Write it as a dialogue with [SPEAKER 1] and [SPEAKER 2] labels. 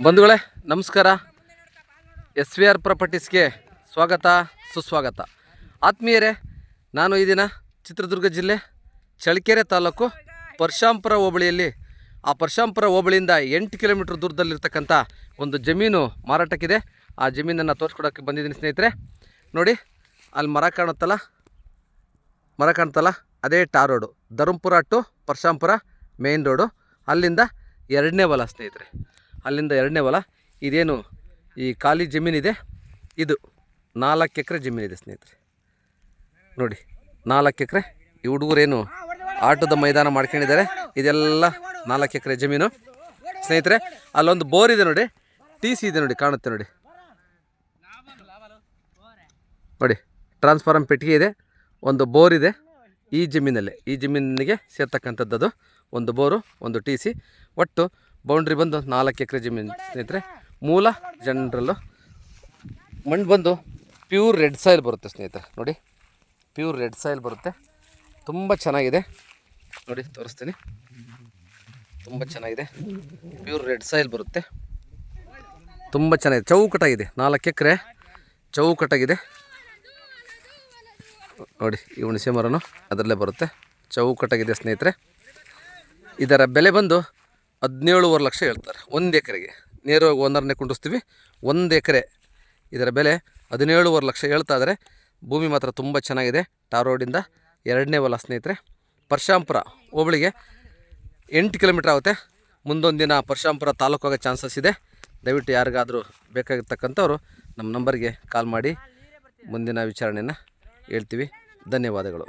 [SPEAKER 1] ಬಂಧುಗಳೇ ನಮಸ್ಕಾರ. SVR ಪ್ರಾಪರ್ಟೀಸ್ಗೆ ಸ್ವಾಗತ ಸುಸ್ವಾಗತ. ಆತ್ಮೀಯರೇ, ನಾನು ಈ ದಿನ ಚಿತ್ರದುರ್ಗ ಜಿಲ್ಲೆ ಚಳ್ಳಕೆರೆ ತಾಲೂಕು ಪರಶಾಂಪುರ ಹೋಬಳಿಯಲ್ಲಿ, ಆ ಪರಶಾಂಪುರ ಹೋಬಳಿಯಿಂದ 8 ಕಿಲೋಮೀಟರ್ ದೂರದಲ್ಲಿರ್ತಕ್ಕಂಥ ಒಂದು ಜಮೀನು ಮಾರಾಟಕ್ಕಿದೆ. ಆ ಜಮೀನನ್ನು ತೋರಿಸ್ಕೊಡೋಕ್ಕೆ ಬಂದಿದ್ದೀನಿ ಸ್ನೇಹಿತರೆ. ನೋಡಿ, ಅಲ್ಲಿ ಮರ ಕಾಣ್ತಲ್ಲ, ಅದೇ tar road, Dharmapura to Parashampura main road. ಅಲ್ಲಿಂದ 2ನೇ ಹೊಲ ಸ್ನೇಹಿತರೆ, ಅಲ್ಲಿಂದ 2ನೇ ಹೊಲ. ಇದೇನು ಈ ಖಾಲಿ ಜಮೀನಿದೆ, ಇದು 4 ಎಕರೆ ಜಮೀನಿದೆ ಸ್ನೇಹಿತರೆ. ನೋಡಿ, 4 ಎಕರೆ. ಈ ಹುಡುಗರೇನು ಆಟದ ಮೈದಾನ ಮಾಡ್ಕೊಂಡಿದ್ದಾರೆ. ಇದೆಲ್ಲ 4 ಎಕರೆ ಜಮೀನು ಸ್ನೇಹಿತರೆ. ಅಲ್ಲೊಂದು ಬೋರ್ ಇದೆ ನೋಡಿ, TC ಇದೆ ನೋಡಿ, ಕಾಣುತ್ತೆ ನೋಡಿ. ನೋಡಿ, ಟ್ರಾನ್ಸ್ಫಾರಮ್ ಪೆಟ್ಟಿಗೆ ಇದೆ, ಒಂದು ಬೋರ್ ಇದೆ ಈ ಜಮೀನಲ್ಲೇ. ಈ ಜಮೀನಿಗೆ ಸೇರ್ತಕ್ಕಂಥದ್ದು ಒಂದು ಬೋರು, ಒಂದು TC. ಒಟ್ಟು ಬೌಂಡ್ರಿ ಬಂದು 4 ಎಕರೆ ಜಮೀನು ಸ್ನೇಹಿತರೆ. ಮೂಲ ಜನರಲ್ಲು ಮಣ್ಣು ಬಂದು ಪ್ಯೂರ್ ರೆಡ್ ಸಾಯಿಲ್ ಬರುತ್ತೆ ಸ್ನೇಹಿತರೆ. ನೋಡಿ, ಪ್ಯೂರ್ ರೆಡ್ ಸಾಯಿಲ್ ಬರುತ್ತೆ. ತುಂಬ ಚೆನ್ನಾಗಿದೆ ನೋಡಿ, ತೋರಿಸ್ತೀನಿ. ತುಂಬ ಚೆನ್ನಾಗಿದೆ, ಪ್ಯೂರ್ ರೆಡ್ ಸಾಯಿಲ್ ಬರುತ್ತೆ. ತುಂಬ ಚೆನ್ನಾಗಿದೆ, ಚೌಕಟ್ಟಾಗಿದೆ. 4 ಎಕರೆ ಚೌಕಟ್ಟಾಗಿದೆ ನೋಡಿ. ಈ ಹುಣಸೆ ಮರನು ಅದರಲ್ಲೇ ಬರುತ್ತೆ, ಚೌಕಟ್ಟಾಗಿದೆ ಸ್ನೇಹಿತರೆ. ಇದರ ಬೆಲೆ ಬಂದು 17.5 ಲಕ್ಷ ಹೇಳ್ತಾರೆ 1 ಎಕರೆಗೆ. ನೇರವಾಗಿ ಓನರ್ನೇ ಕುಂಡಿಸ್ತೀವಿ. 1 ಎಕರೆ ಇದರ ಬೆಲೆ 17.5 ಲಕ್ಷ ಹೇಳ್ತಾ ಇದ್ದಾರೆ. ಭೂಮಿ ಮಾತ್ರ ತುಂಬ ಚೆನ್ನಾಗಿದೆ. ಟಾರ್ ರೋಡಿಂದ 2ನೇ ಹೊಲ ಸ್ನೇಹಿತರೆ. ಪರಶಾಂಪುರ ಹೋಬಳಿಗೆ 8 ಕಿಲೋಮೀಟ್ರ್ ಆಗುತ್ತೆ. ಮುಂದೊಂದು ದಿನ ಪರಶಾಂಪುರ ತಾಲೂಕು ಆಗೋ ಚಾನ್ಸಸ್ ಇದೆ. ದಯವಿಟ್ಟು ಯಾರಿಗಾದರೂ ಬೇಕಾಗಿರ್ತಕ್ಕಂಥವ್ರು ನಮ್ಮ ನಂಬರ್ಗೆ ಕಾಲ್ ಮಾಡಿ ಮುಂದಿನ ವಿಚಾರಣೆಯನ್ನು ಹೇಳ್ತೀವಿ. ಧನ್ಯವಾದಗಳು.